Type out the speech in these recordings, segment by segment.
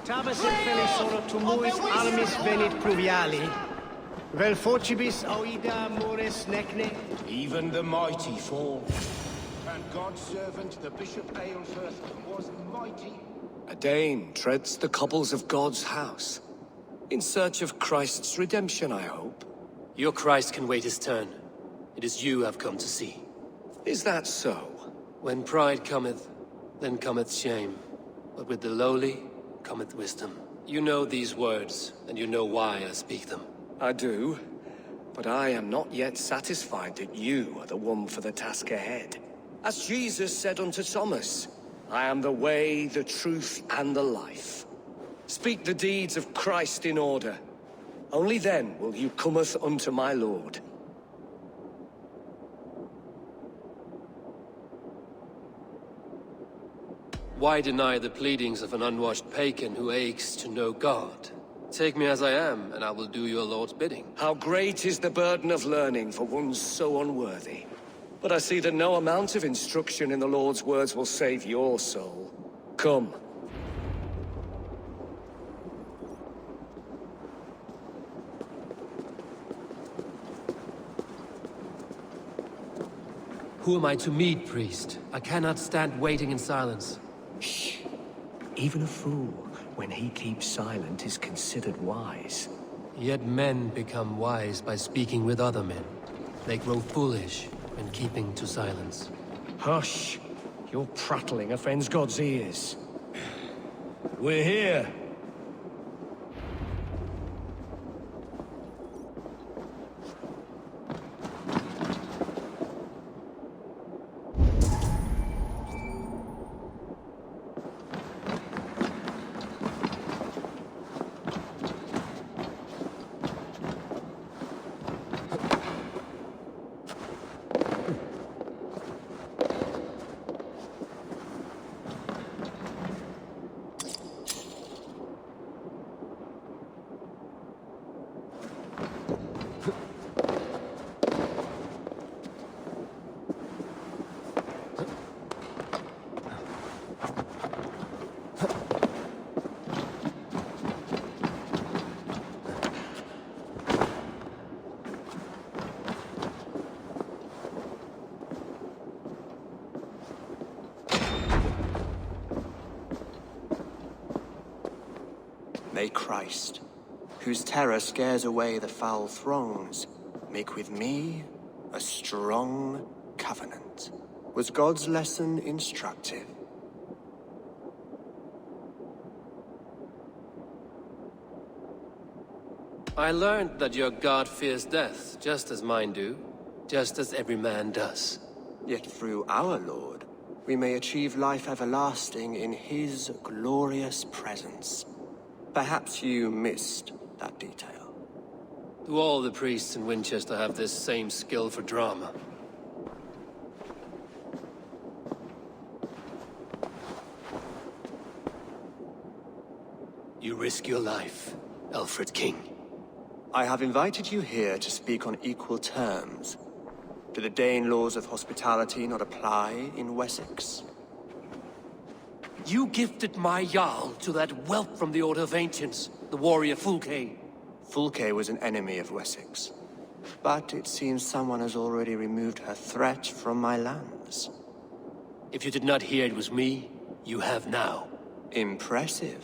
Tabas et felisoro tumuis armis venit pluviali, vel focibis oida mores necne. Even the mighty fall. And God's servant, the Bishop Aelfirth, was mighty. A Dane treads the cobbles of God's house. In search of Christ's redemption, I hope. Your Christ can wait his turn. It is you I've come to see. Is that so? When pride cometh, then cometh shame. But with the lowly cometh wisdom. You know these words, and you know why I speak them. I do. But I am not yet satisfied that you are the one for the task ahead. As Jesus said unto Thomas, I am the way, the truth, and the life. Speak the deeds of Christ in order. Only then will you cometh unto my Lord. Why deny the pleadings of an unwashed pagan who aches to know God? Take me as I am, and I will do your Lord's bidding. How great is the burden of learning for one so unworthy. But I see that no amount of instruction in the Lord's words will save your soul. Come. Who am I to meet, priest? I cannot stand waiting in silence. Shh. Even a fool, when he keeps silent, is considered wise. Yet men become wise by speaking with other men. They grow foolish when keeping to silence. Hush! Your prattling offends God's ears. We're here. May Christ, whose terror scares away the foul throngs, make with me a strong covenant. Was God's lesson instructive? I learned that your God fears death, just as mine do, just as every man does. Yet through our Lord, we may achieve life everlasting in his glorious presence. Perhaps you missed that detail. Do all the priests in Winchester have this same skill for drama? You risk your life, Alfred King. I have invited you here to speak on equal terms. Do the Dane laws of hospitality not apply in Wessex? You gifted my Jarl to that whelp from the Order of Ancients, the warrior Fulke. Fulke was an enemy of Wessex. But it seems someone has already removed her threat from my lands. If you did not hear it was me, you have now. Impressive.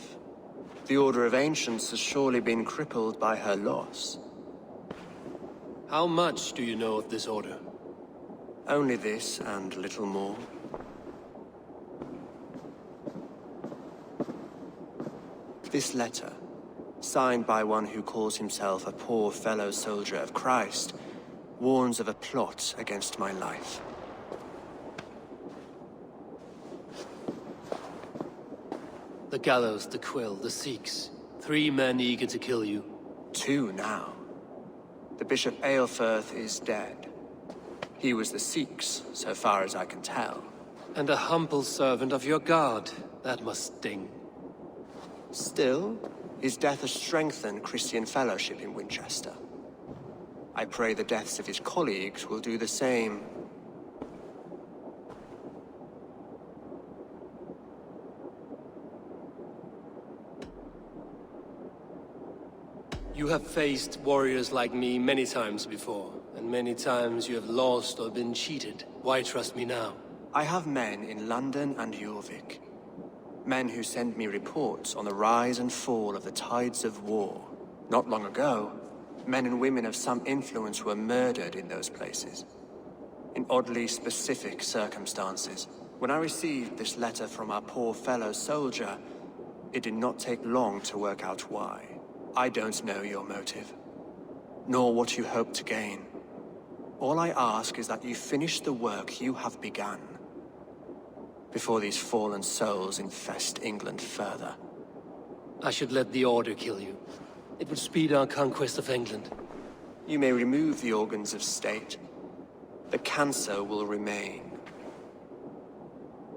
The Order of Ancients has surely been crippled by her loss. How much do you know of this order? Only this and little more. This letter, signed by one who calls himself a poor fellow soldier of Christ, warns of a plot against my life. The Gallows, the Quill, the Sikhs. 3 men eager to kill you. 2 now. The Bishop Aelfirth is dead. He was the Sikhs, so far as I can tell. And a humble servant of your God. That must sting. Still, his death has strengthened Christian fellowship in Winchester. I pray the deaths of his colleagues will do the same. You have faced warriors like me many times before, and many times you have lost or been cheated. Why trust me now? I have men in London and Jorvik. Men who send me reports on the rise and fall of the tides of war. Not long ago, men and women of some influence were murdered in those places. In oddly specific circumstances. When I received this letter from our poor fellow soldier, it did not take long to work out why. I don't know your motive, nor what you hope to gain. All I ask is that you finish the work you have begun, before these fallen souls infest England further. I should let the Order kill you. It would speed our conquest of England. You may remove the organs of state. The cancer will remain.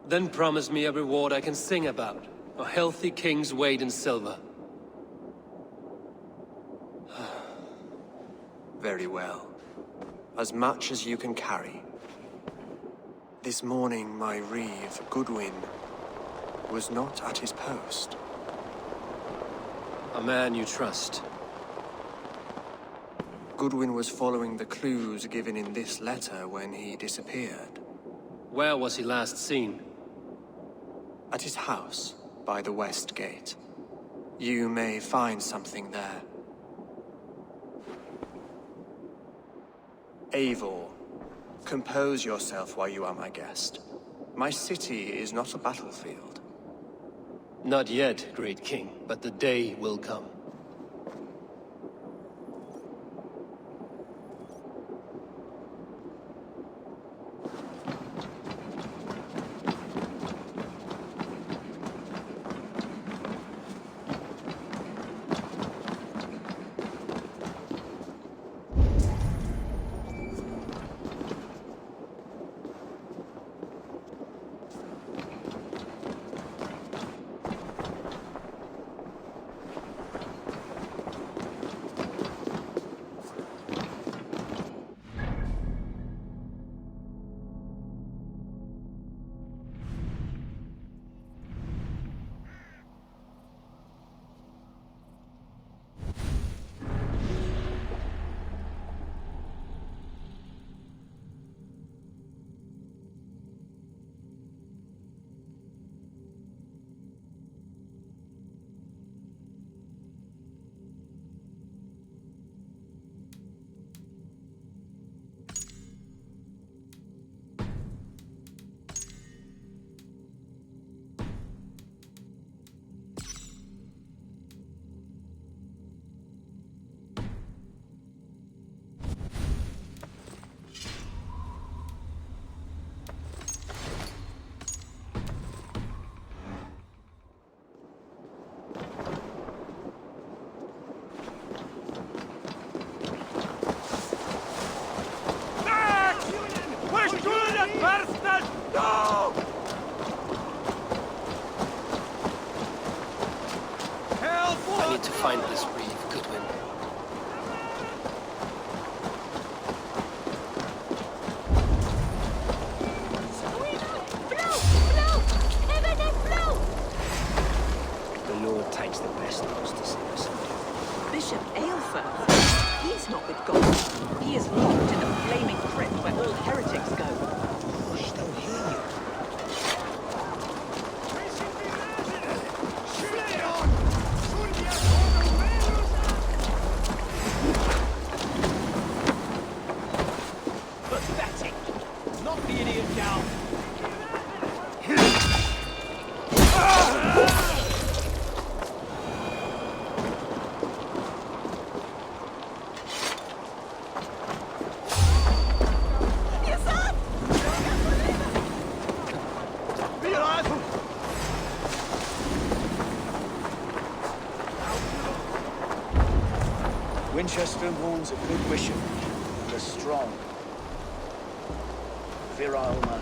Then promise me a reward I can sing about. A healthy king's weight in silver. Very well. As much as you can carry. This morning, my reeve, Goodwin, was not at his post. A man you trust. Goodwin was following the clues given in this letter when he disappeared. Where was he last seen? At his house, by the West Gate. You may find something there. Eivor, compose yourself while you are my guest. My city is not a battlefield. Not yet, great king, but the day will come. I need to find this reeve, Goodwin. The Lord takes the best of us to see us. Bishop Aelfir. He's not with God. He is locked in the flaming crypt where all heretics go. I don't hear you. Pathetic! Not the idiot now! Winchester warns a good bishop, and a strong, virile man.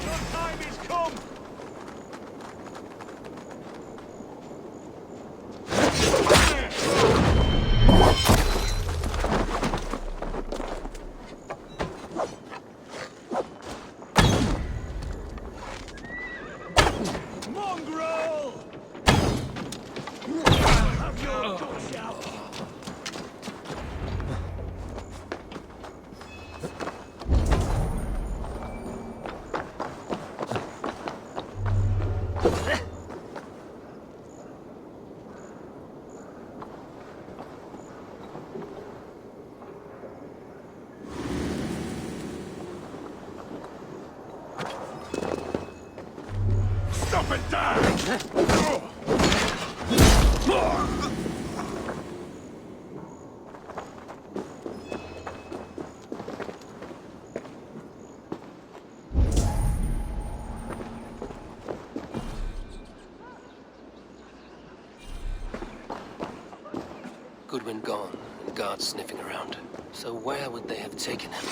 Your time is come! Stop it, Dad! Goodwin gone, and guards sniffing around. So where would they have taken him?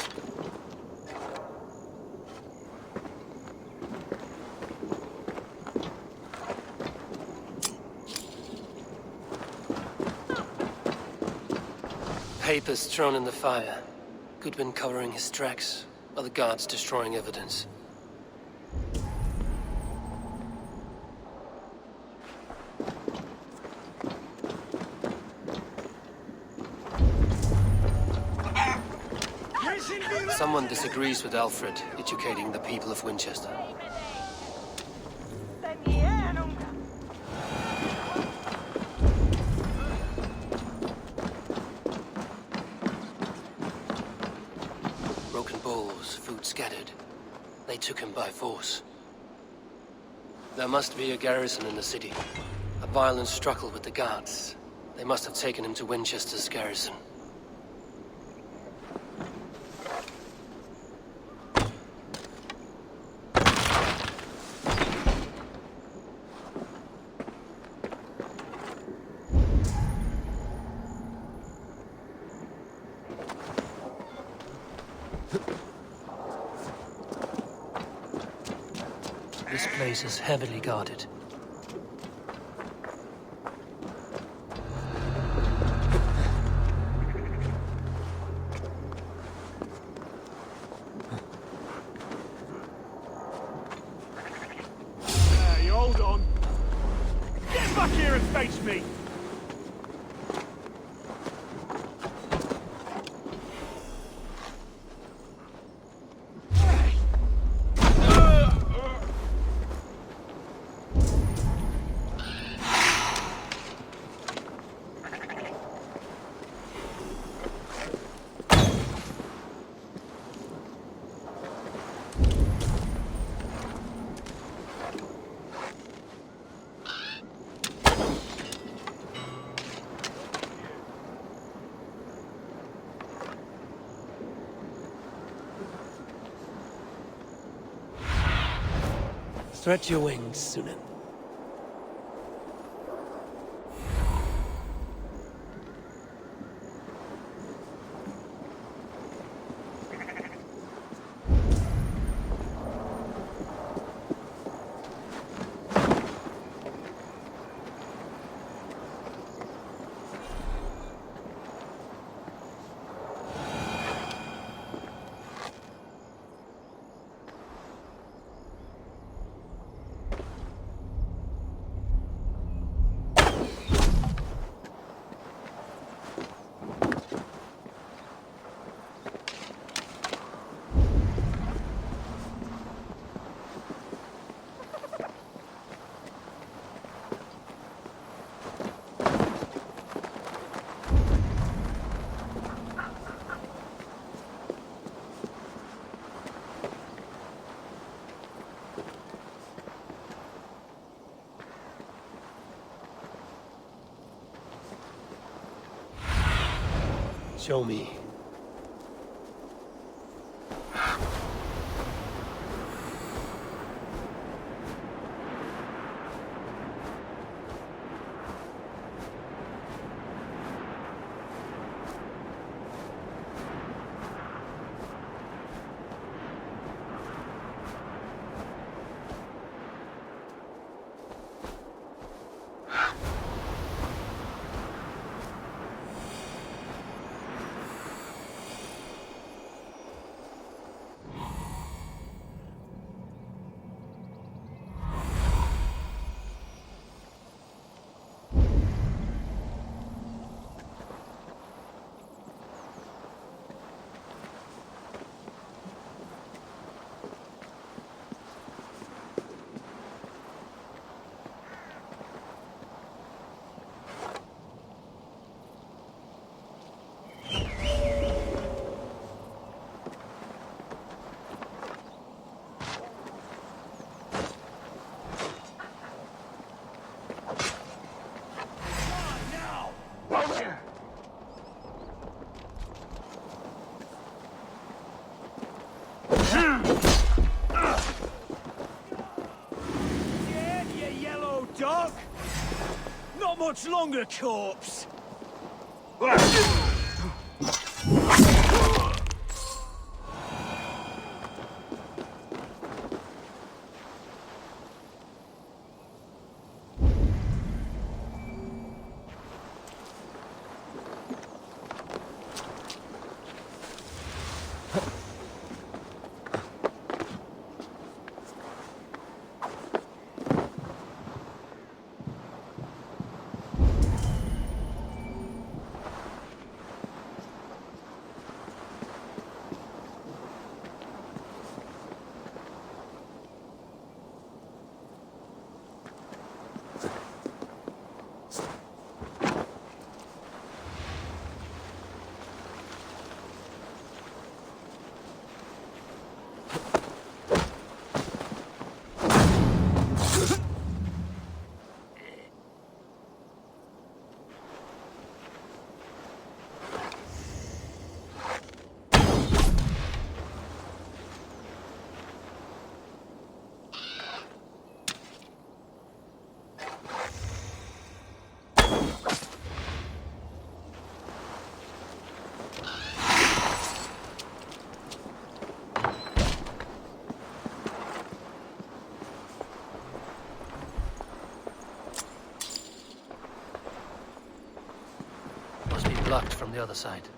Papers thrown in the fire. Goodwin covering his tracks, while the guards destroying evidence. Someone disagrees with Alfred, educating the people of Winchester. Broken bowls, food scattered. They took him by force. There must be a garrison in the city. A violent struggle with the guards. They must have taken him to Winchester's garrison. This place is heavily guarded. Hey, hold on. Get back here and face me! Stretch your wings, Sunan. Show me. Yeah, you yellow dog! Not much longer, corpse! Must be blocked from the other side.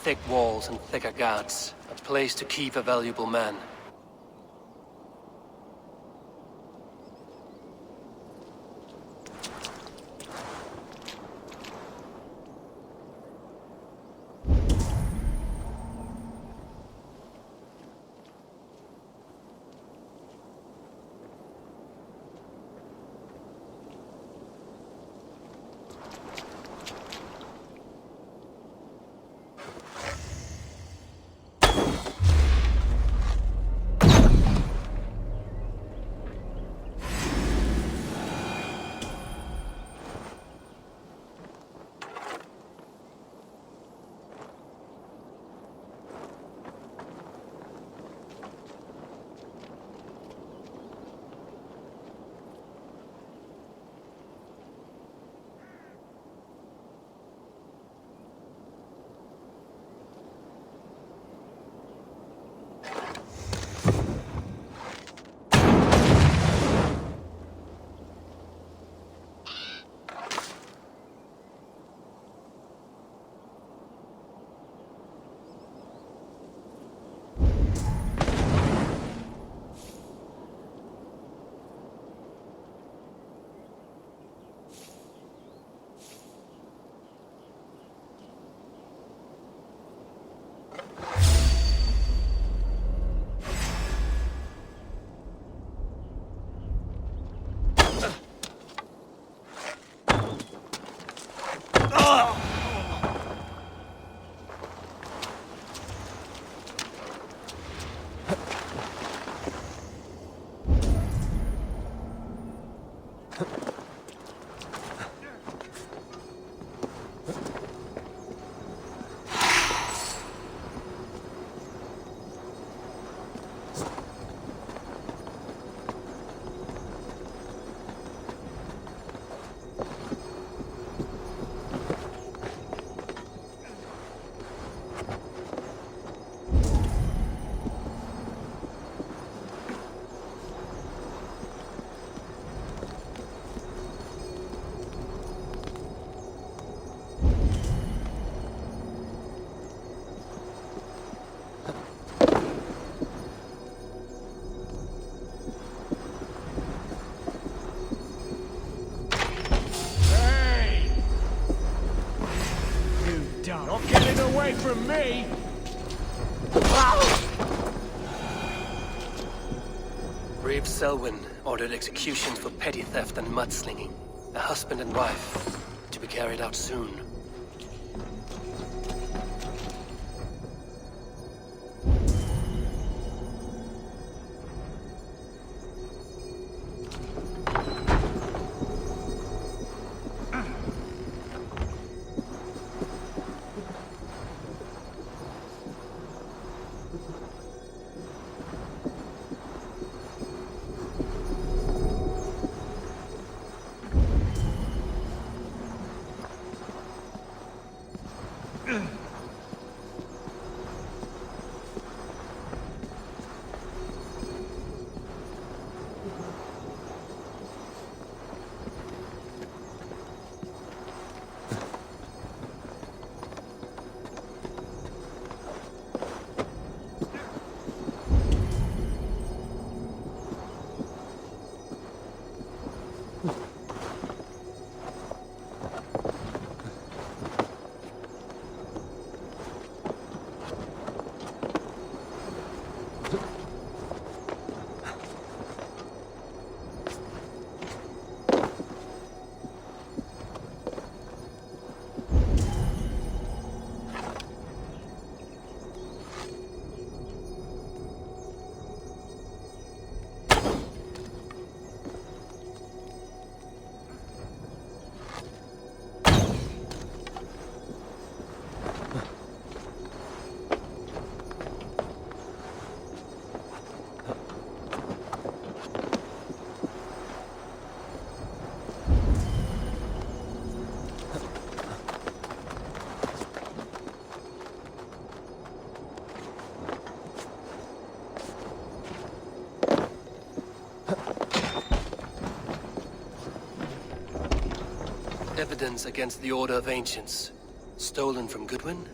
Thick walls and thicker guards. A place to keep a valuable man. away from me! Reeve Selwyn ordered executions for petty theft and mudslinging. A husband and wife, to be carried out soon. Evidence against the Order of Ancients. Stolen from Goodwin?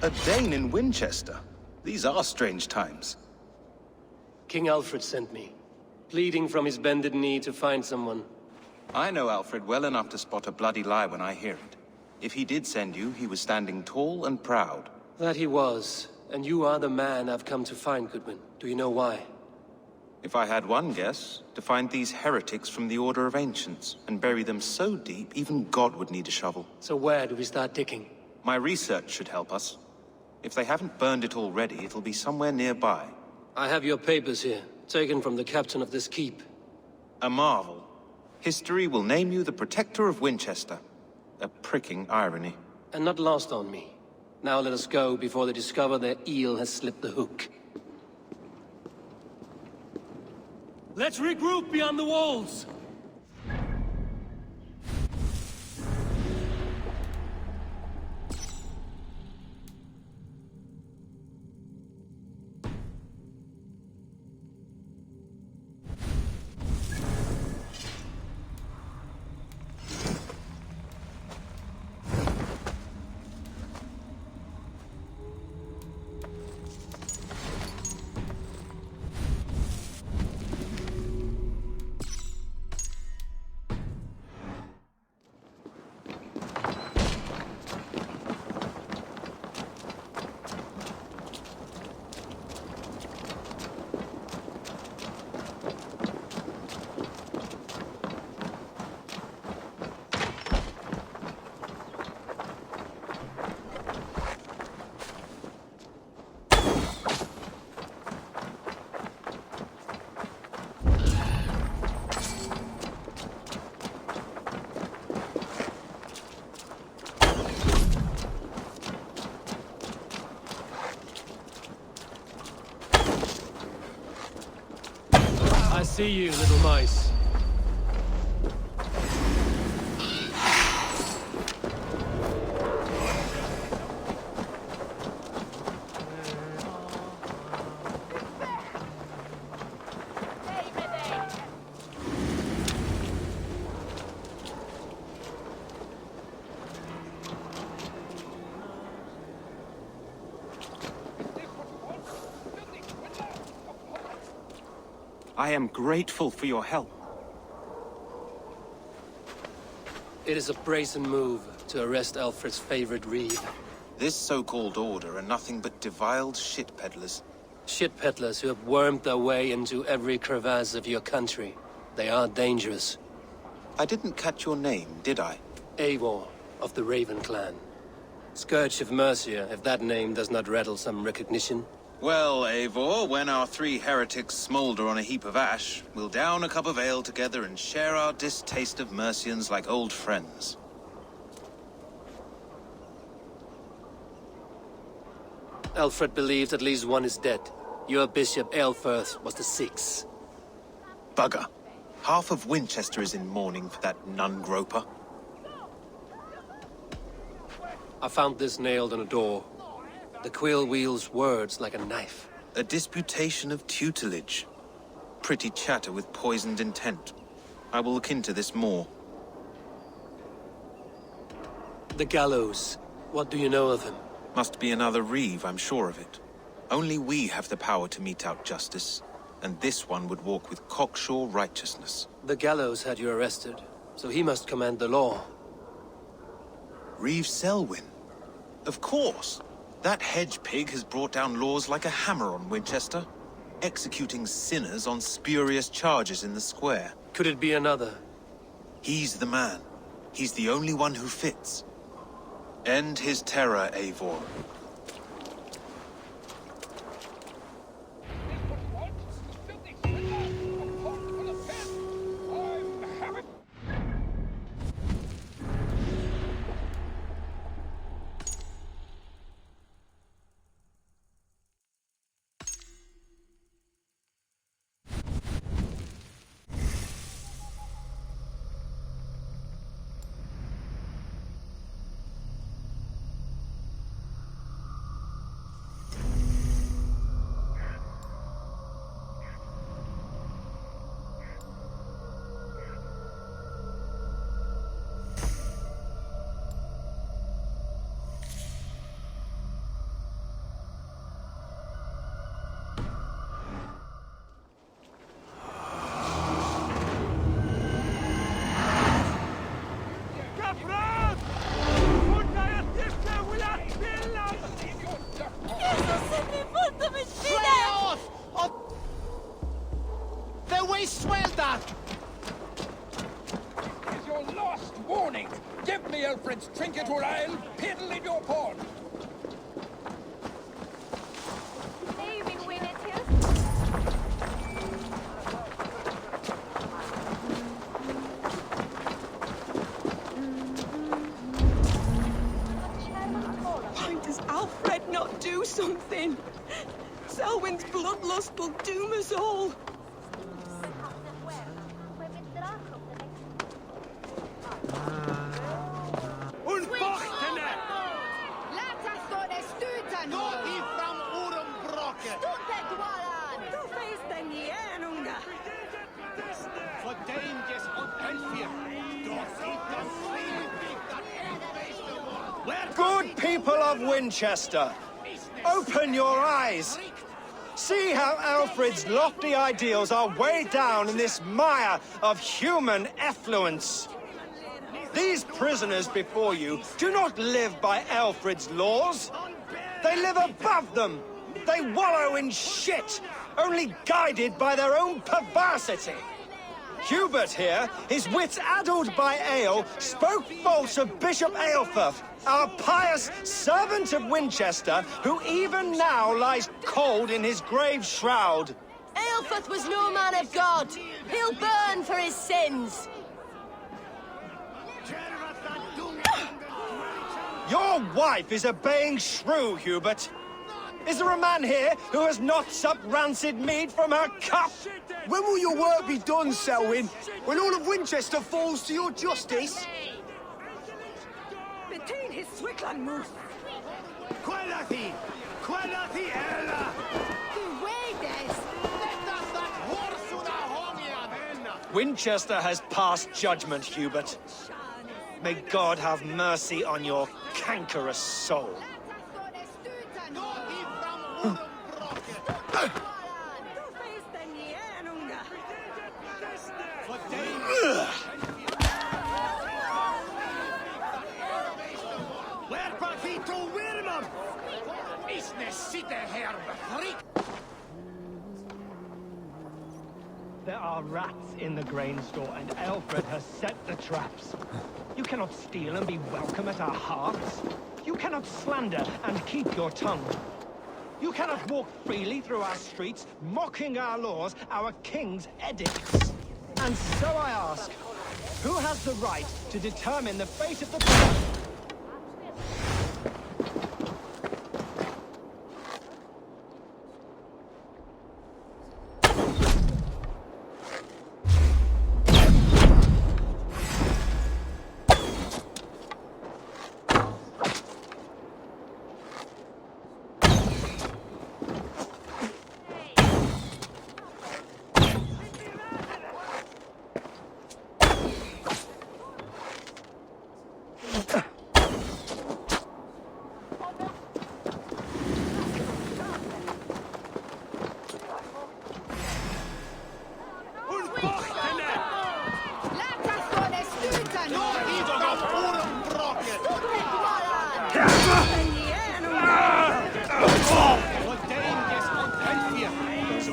A Dane in Winchester? These are strange times. King Alfred sent me, pleading from his bended knee to find someone. I know Alfred well enough to spot a bloody lie when I hear it. If he did send you, he was standing tall and proud. That he was, and you are the man I've come to find, Goodwin. Do you know why? If I had one guess, to find these heretics from the Order of Ancients, and bury them so deep, even God would need a shovel. So where do we start digging? My research should help us. If they haven't burned it already, it'll be somewhere nearby. I have your papers here, taken from the captain of this keep. A marvel. History will name you the Protector of Winchester. A pricking irony. And not lost on me. Now let us go before they discover their eel has slipped the hook. Let's regroup beyond the walls! see you, little mice. I am grateful for your help. It is a brazen move to arrest Alfred's favorite reeve. This so-called order are nothing but deviled shit peddlers. Shit peddlers who have wormed their way into every crevasse of your country. They are dangerous. I didn't catch your name, did I? Eivor, of the Raven clan. Scourge of Mercia, if that name does not rattle some recognition. Well, Eivor, when our three heretics smolder on a heap of ash, we'll down a cup of ale together and share our distaste of Mercians like old friends. Alfred believed at least one is dead. Your bishop, Aelfirth, was the sixth. Bugger. Half of Winchester is in mourning for that nun-groper. I found this nailed on a door. The Quill wields words like a knife. A disputation of tutelage. Pretty chatter with poisoned intent. I will look into this more. The Gallows. What do you know of him? Must be another reeve, I'm sure of it. Only we have the power to mete out justice, and this one would walk with cocksure righteousness. The Gallows had you arrested, so he must command the law. Reeve Selwyn? Of course! That hedge pig has brought down laws like a hammer on Winchester, executing sinners on spurious charges in the square. Could it be another? He's the man. He's the only one who fits. End his terror, Eivor. Is your last warning. Give me Alfred's trinket or I'll piddle in your pawn. Why does Alfred not do something? Selwyn's bloodlust will doom us all. Good people of Winchester, open your eyes. See how Alfred's lofty ideals are weighed down in this mire of human effluence. These prisoners before you do not live by Alfred's laws. They live above them. They wallow in shit, only guided by their own perversity. Hubert here, his wits addled by ale, spoke false of Bishop Aelfirth, our pious servant of Winchester, who even now lies cold in his grave shroud. Aelfirth was no man of God. He'll burn for his sins. Your wife is a baying shrew, Hubert. Is there a man here who has not supped rancid mead from her cup? When will your work be done, Selwyn? When all of Winchester falls to your justice? Between his Swickland move. Quellati! Quellati ella! Winchester has passed judgment, Hubert. May God have mercy on your cankerous soul. There are rats in the grain store, and Alfred has set the traps. You cannot steal and be welcome at our hearths. You cannot slander and keep your tongue. You cannot walk freely through our streets, mocking our laws, our king's edicts. And so I ask, who has the right to determine the fate of the people?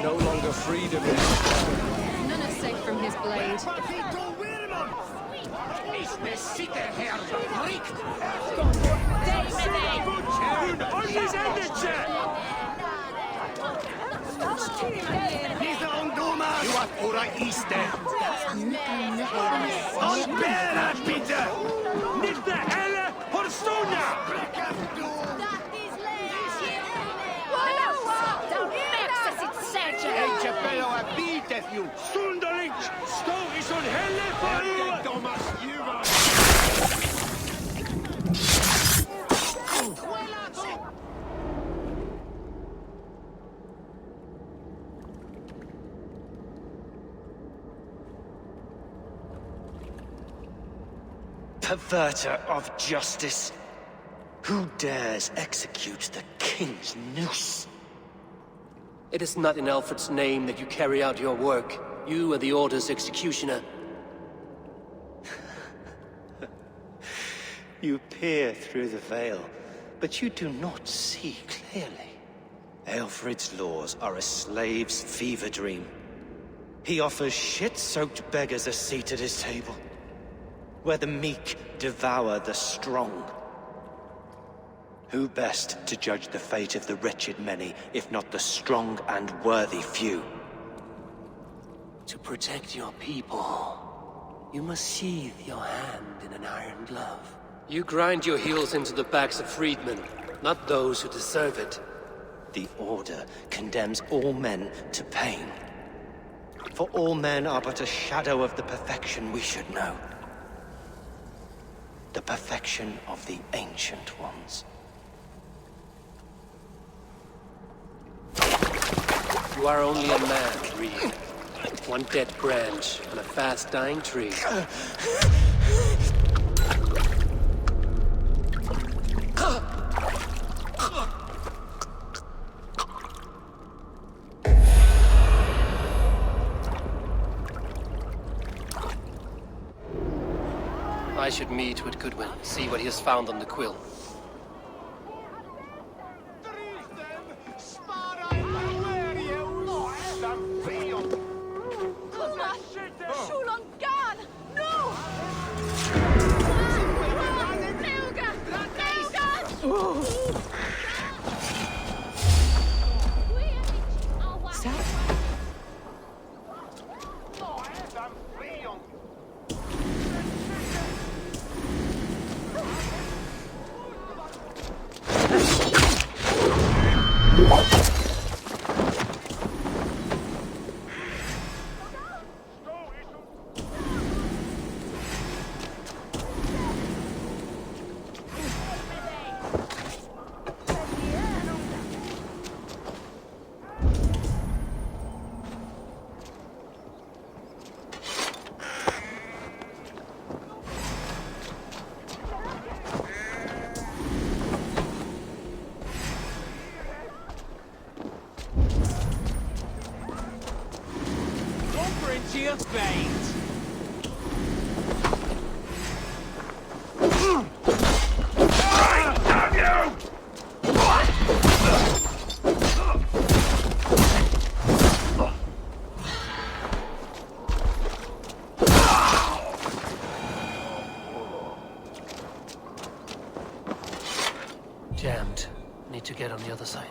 No longer freedom. None are safe from his blade. Perverter of justice. Who dares execute the king's noose? It is not in Alfred's name that you carry out your work. You are the Order's executioner. You peer through the veil, but you do not see clearly. Alfred's laws are a slave's fever dream. He offers shit-soaked beggars a seat at his table, where the meek devour the strong. Who best to judge the fate of the wretched many, if not the strong and worthy few? To protect your people, you must sheathe your hand in an iron glove. You grind your heels into the backs of freedmen, not those who deserve it. The Order condemns all men to pain. For all men are but a shadow of the perfection we should know. The perfection of the Ancient Ones. You are only a man, Creed. One dead branch on a fast-dying tree. I should meet with Goodwin, see what he has found on the Quill. you faint. Jammed. Need to get on the other side.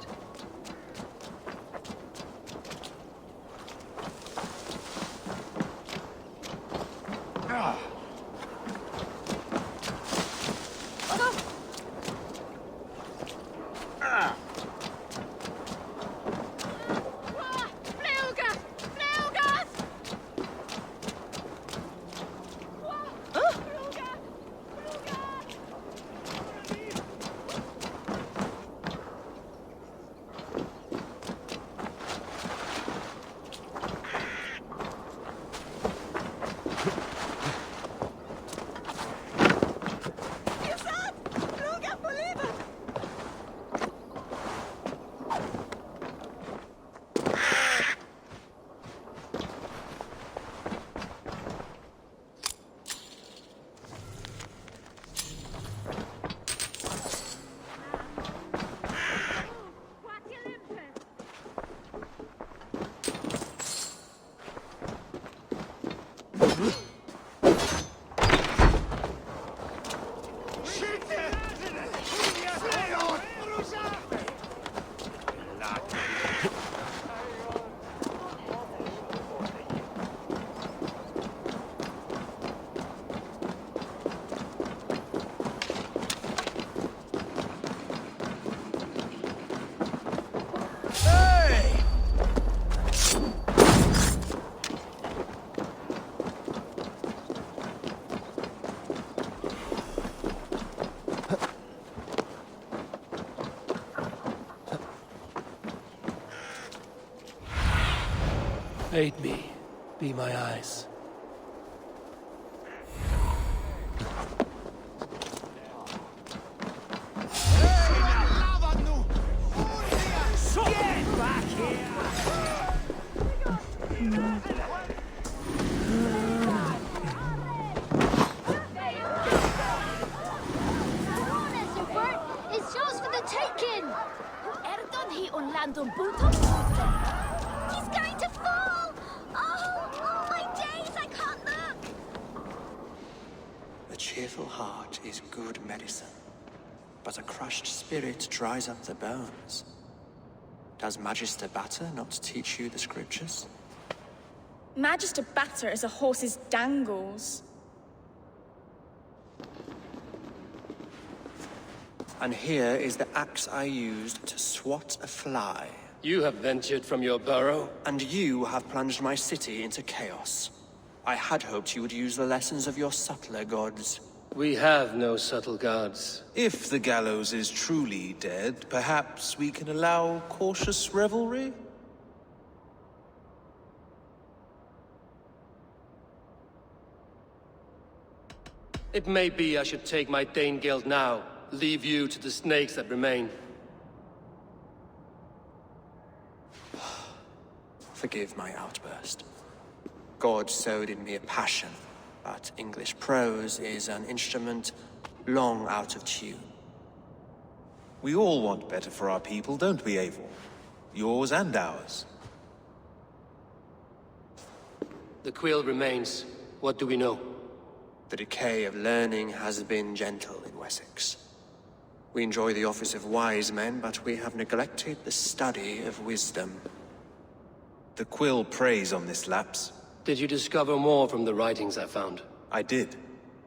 Aid me. Be my eyes. Get back here! It's yours for the taking! Orden he unlandum buto. He's going to fall! Oh, my days, I can't look! A cheerful heart is good medicine, but a crushed spirit dries up the bones. Does Magister Batter not teach you the scriptures? Magister Batter is a horse's dangles. And here is the axe I used to swat a fly. You have ventured from your burrow? And you have plunged my city into chaos. I had hoped you would use the lessons of your subtler gods. We have no subtle gods. If the Gallows is truly dead, perhaps we can allow cautious revelry? It may be I should take my Dane guild now. Leave you to the snakes that remain. Forgive my outburst. God sowed in me a passion, but English prose is an instrument long out of tune. We all want better for our people, don't we, Eivor? Yours and ours. The Quill remains. What do we know? The decay of learning has been gentle in Wessex. We enjoy the office of wise men, but we have neglected the study of wisdom. The Quill preys on this lapse. Did you discover more from the writings I found? I did.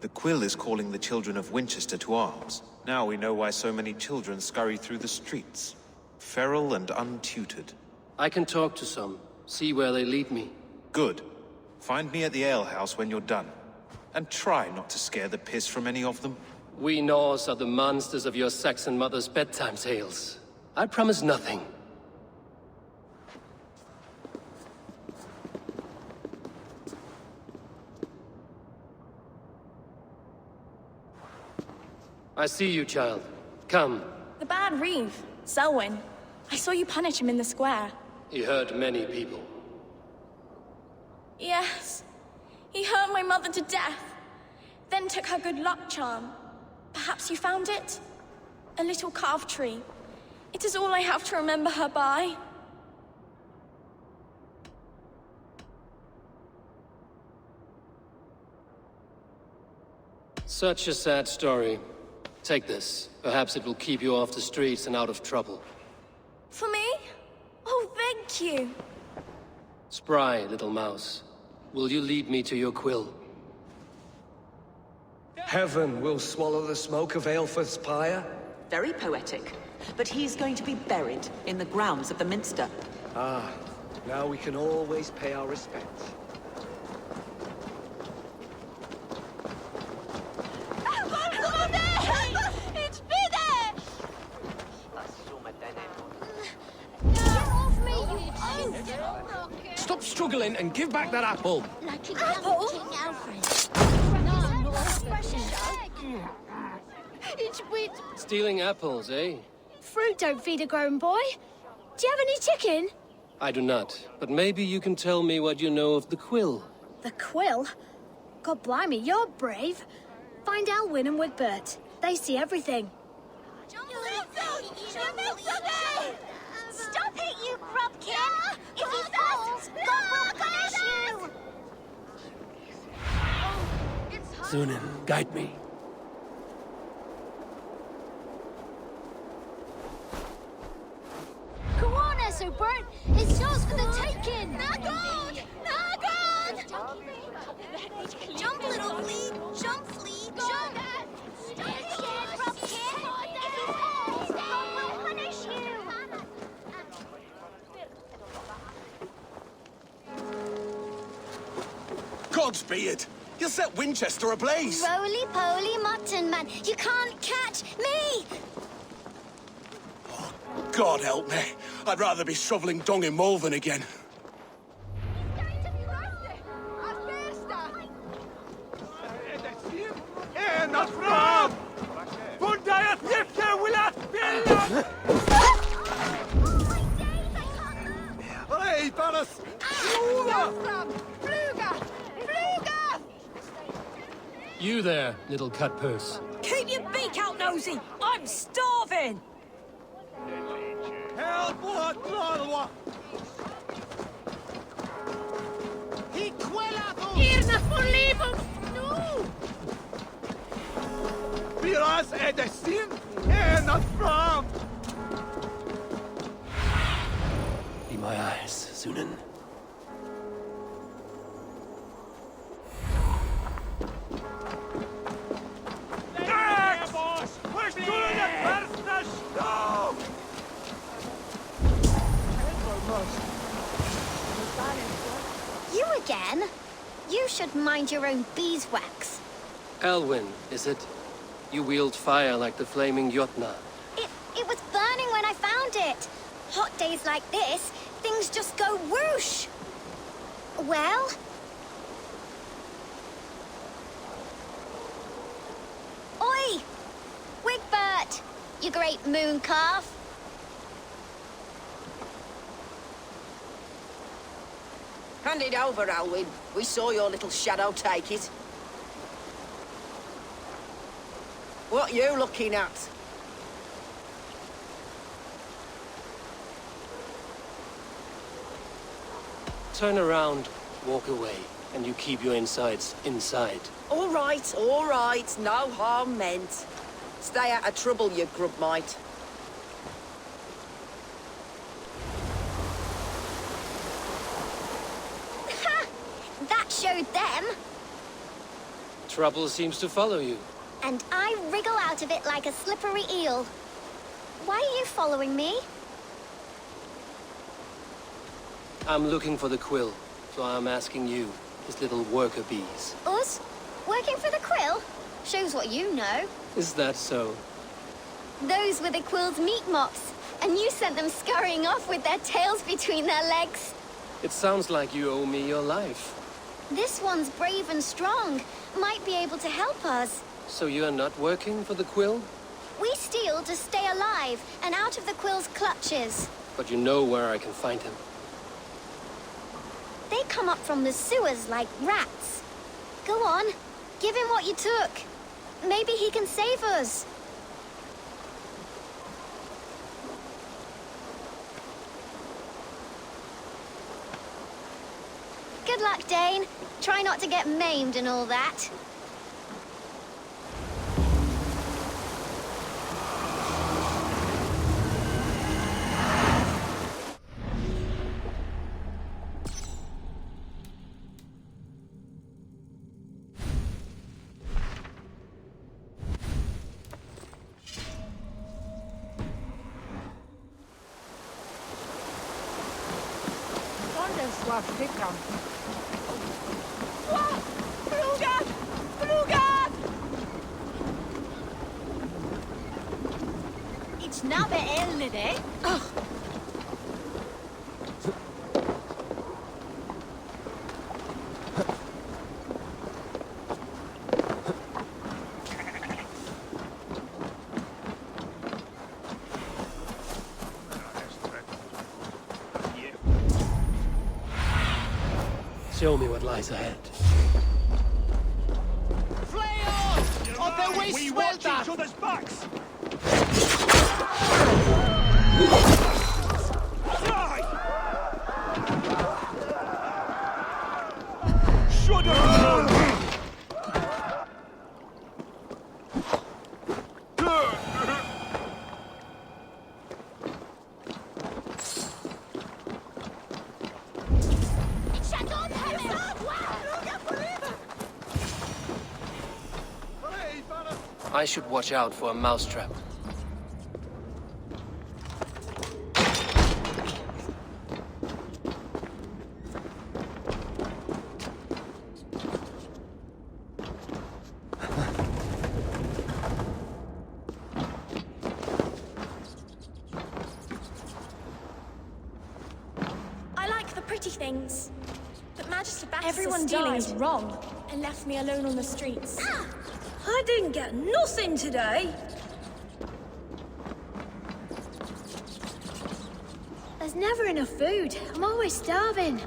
The Quill is calling the children of Winchester to arms. Now we know why so many children scurry through the streets. Feral and untutored. I can talk to some, see where they lead me. Good. Find me at the alehouse when you're done. And try not to scare the piss from any of them. We Norse are the monsters of your Saxon mother's bedtime tales. I promise nothing. I see you, child. Come. The bad Reeve, Selwyn. I saw you punish him in the square. He hurt many people. Yes. He hurt my mother to death. Then took her good luck charm. Perhaps you found it? A little carved tree. It is all I have to remember her by. Such a sad story. Take this. Perhaps it will keep you off the streets and out of trouble. For me? Oh, thank you. Spry, little mouse. Will you lead me to your quill? Heaven will swallow the smoke of Aelfred's pyre? Very poetic. But he's going to be buried in the grounds of the Minster. Ah, now we can always pay our respects. It's Fide! Get off me, you Stop struggling and give back that apple! Like it apple? King Alfred. It's with... Stealing apples, eh? Fruit don't feed a grown boy. Do you have any chicken? I do not, but maybe you can tell me what you know of the quill. The quill? God blimey, you're brave. Find Elwyn and Wigbert. They see everything. Stop it, you grubkin! If he falls, God will punish you! Sunan, guide me. Come on, Essobert! It's yours for the taking! Nagod! Nagod! Jump, little flea! Jump, flea! Jump! Stop it, grubkin! If he falls, God will punish you! Gods be it! You'll set Winchester ablaze! Roly-poly mutton man, you can't catch me! God help me. I'd rather be shoveling dung in Malvern again. You there, little cut purse. Keep your beak out, nosy! I'm starving! Irna for libum! No! Piras edestin not from. Be my eyes, Sunan. You again? You should mind your own beeswax. Elwyn, is it? You wield fire like the flaming Jotna. It was burning when I found it. Hot days like this, things just go whoosh. Well? Oi! Wigbert! You great moon calf. Hand it over, Alwyn. We saw your little shadow take it. What you looking at? Turn around, walk away, and you keep your insides inside. All right, no harm meant. Stay out of trouble, you grub mite. Ha! That showed them. Trouble seems to follow you. And I wriggle out of it like a slippery eel. Why are you following me? I'm looking for the quill, so I'm asking you, his little worker bees. Us? Working for the Quill? Shows what you know. Is that so? Those were the Quill's meat mops, and you sent them scurrying off with their tails between their legs. It sounds like you owe me your life. This one's brave and strong. Might be able to help us. So you're not working for the quill? We steal to stay alive and out of the Quill's clutches. But you know where I can find him. They come up from the sewers like rats. Go on, give him what you took. Maybe he can save us. Good luck, Dane. Try not to get maimed and all that. It's not the end of it. Show me what lies ahead. We watch each other's backs! Die! Shut up! I should watch out for a mousetrap. I like the pretty things, but Magister Baptist's Everyone stealing died. is wrong and left me alone on the streets. I didn't get nothing today. There's never enough food. I'm always starving.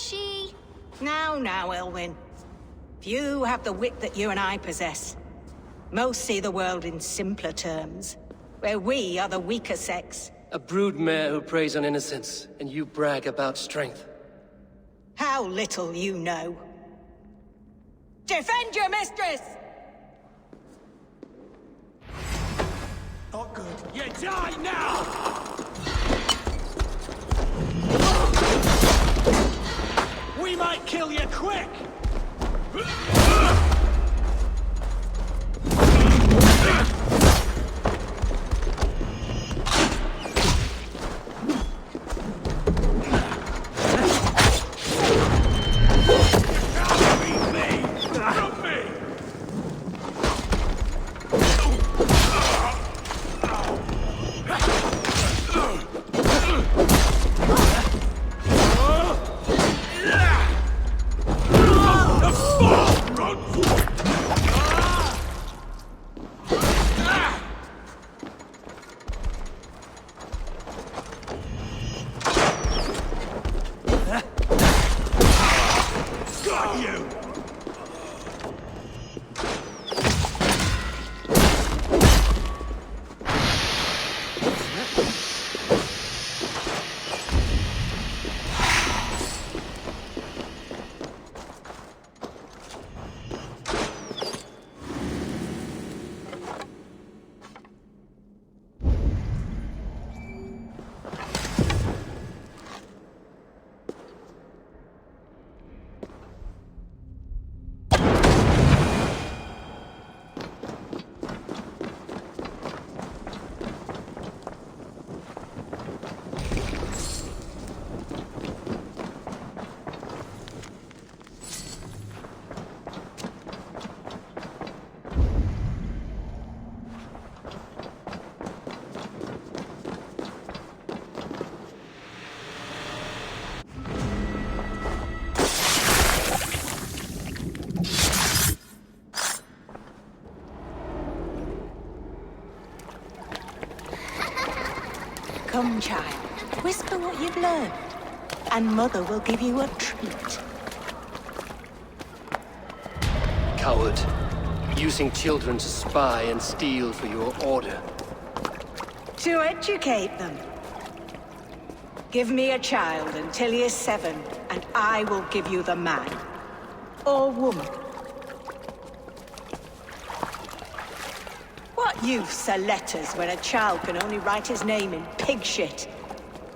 she? Now, Elwyn. Few have the wit that you and I possess. Most see the world in simpler terms, where we are the weaker sex. A broodmare who preys on innocence, and you brag about strength. How little you know. Defend your mistress! Not good. You die now! We might kill you quick! Come, child. Whisper what you've learned, and Mother will give you a treat. Coward. Using children to spy and steal for your order. To educate them. Give me a child until he is 7, and I will give you the man. Or woman. What use are letters when a child can only write his name in pig shit?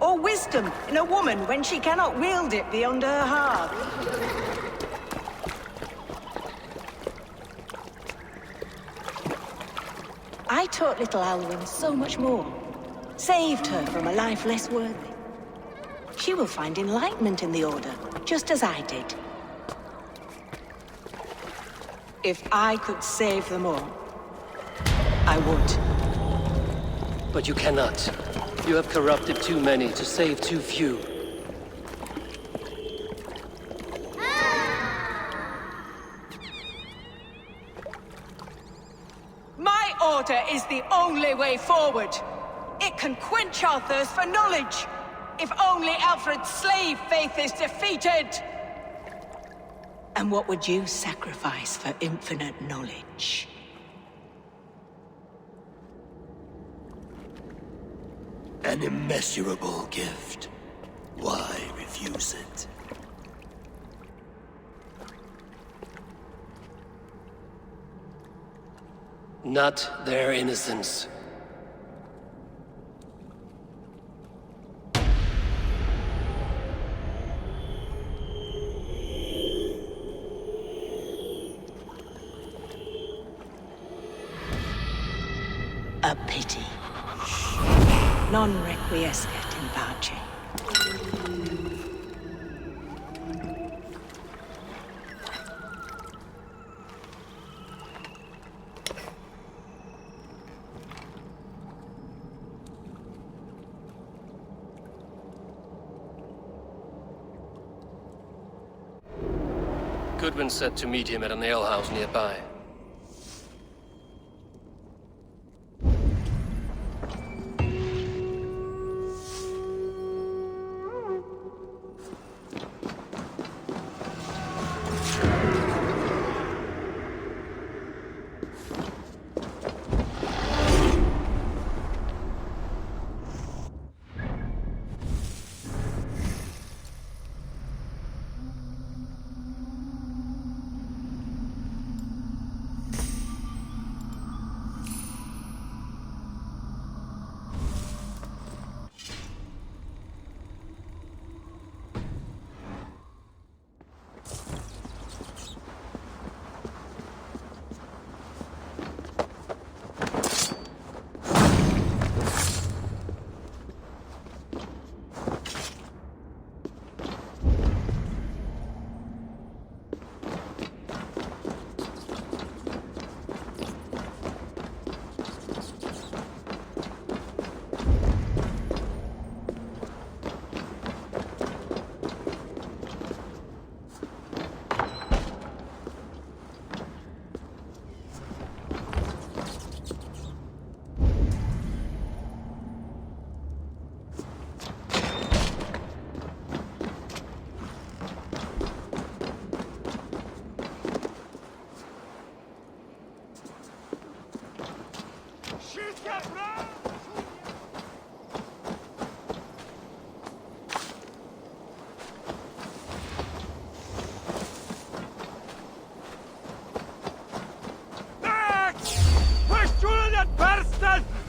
Or wisdom in a woman when she cannot wield it beyond her heart? I taught little Alwyn so much more. Saved her from a life less worthy. She will find enlightenment in the Order, just as I did. If I could save them all, I would. But you cannot. You have corrupted too many to save too few. My order is the only way forward. It can quench our thirst for knowledge. If only Alfred's slave faith is defeated. And what would you sacrifice for infinite knowledge? An immeasurable gift. Why refuse it? Not their innocence. A pity. Non requiescat in pace. Goodwin said to meet him at an alehouse nearby.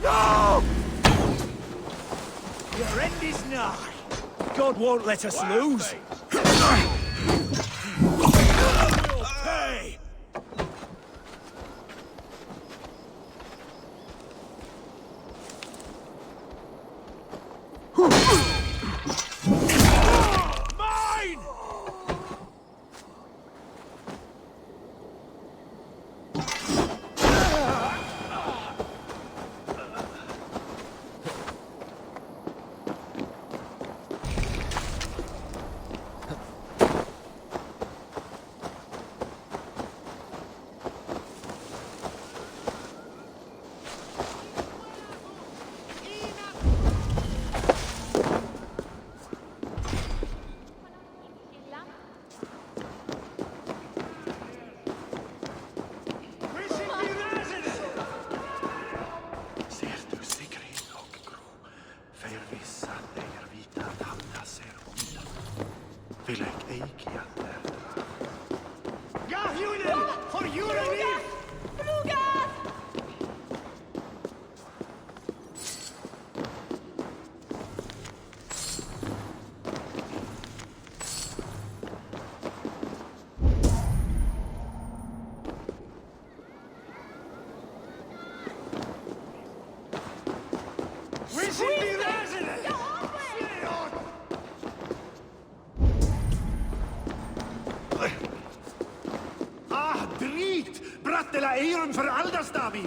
No! Your end is nigh. God won't let us lose. We'll pay. Mine! Brattela Eiron för Aldastavi!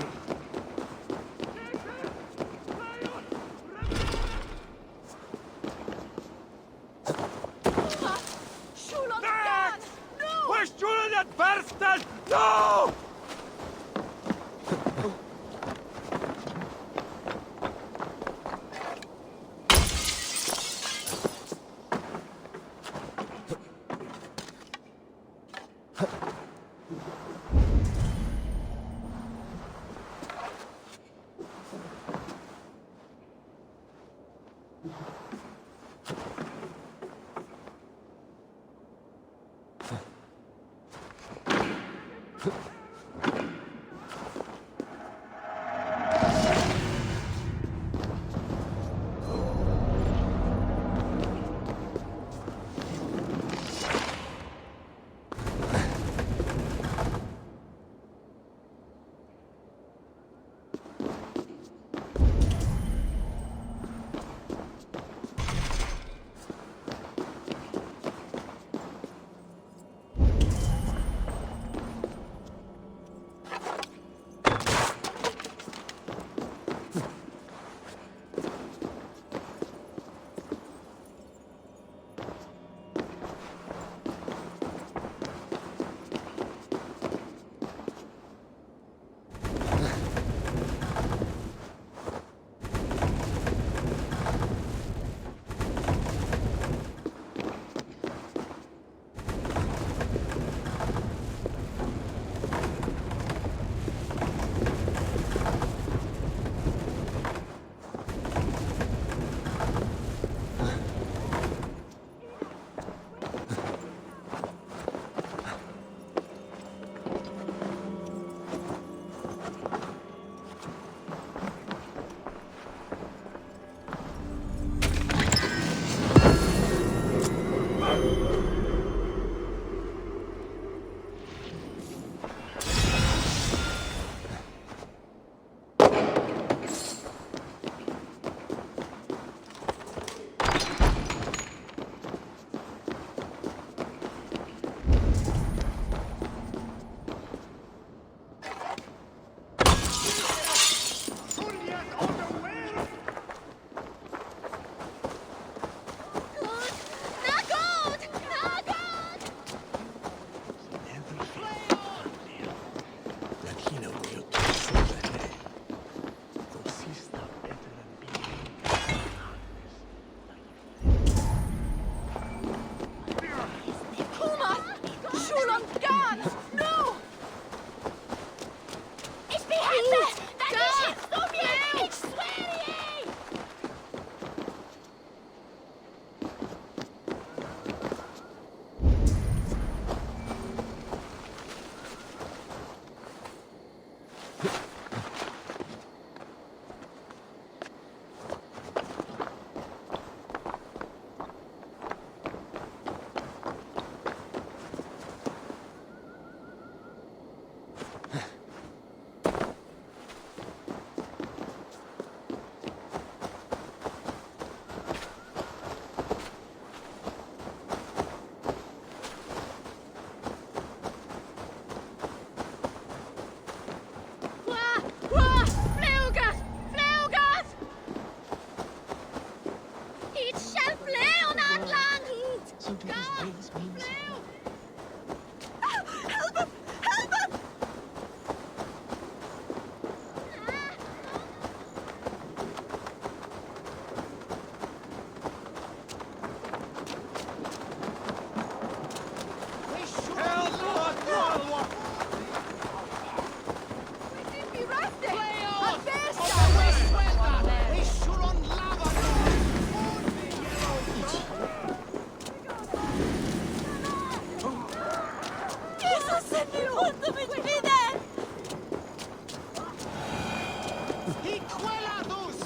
No!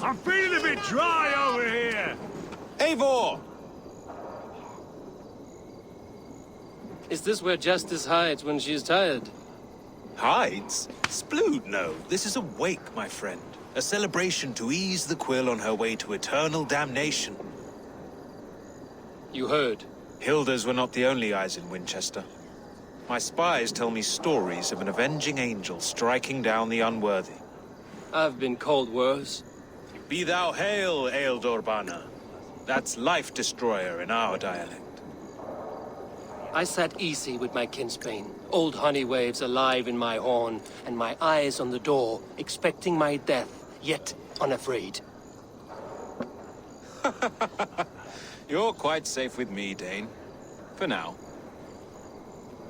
I'm feeling a bit dry over here. Eivor! Is this where Justice hides when she's tired? Hides? Splood, no. This is a wake, my friend. A celebration to ease the Quill on her way to eternal damnation. You heard. Hilda's were not the only eyes in Winchester. My spies tell me stories of an avenging angel striking down the unworthy. I've been called worse. Be thou hail, Eildorbana. That's Life Destroyer in our dialect. I sat easy with my kinsbane, old honey waves alive in my horn, and my eyes on the door, expecting my death, yet unafraid. You're quite safe with me, Dane. For now.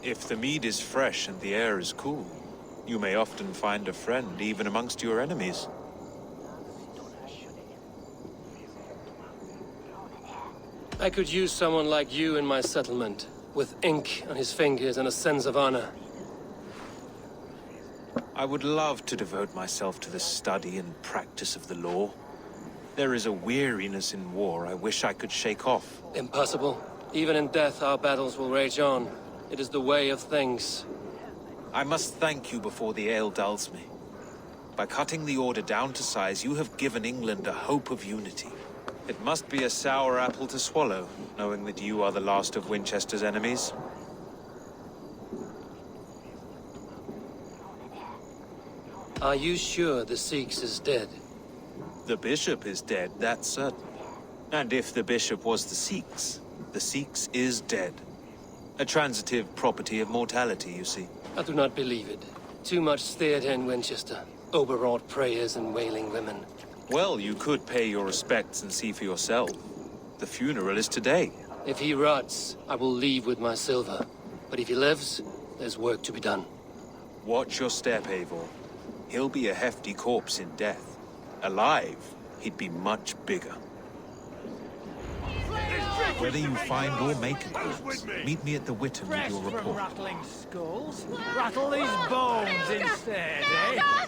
If the mead is fresh and the air is cool, you may often find a friend even amongst your enemies. I could use someone like you in my settlement, with ink on his fingers and a sense of honor. I would love to devote myself to the study and practice of the law. There is a weariness in war I wish I could shake off. Impossible. Even in death, our battles will rage on. It is the way of things. I must thank you before the ale dulls me. By cutting the order down to size, you have given England a hope of unity. It must be a sour apple to swallow, knowing that you are the last of Winchester's enemies. Are you sure the Sikhs is dead? The bishop is dead, that's certain. And if the bishop was the Sikhs is dead. A transitive property of mortality, you see. I do not believe it. Too much theater in Winchester. Overwrought prayers and wailing women. Well, you could pay your respects and see for yourself. The funeral is today. If he rots, I will leave with my silver. But if he lives, there's work to be done. Watch your step, Eivor. He'll be a hefty corpse in death. Alive, he'd be much bigger. Whether you find or make a corpse, meet me at the Witten with your report. Rattling skulls. Rattle these bones instead, eh?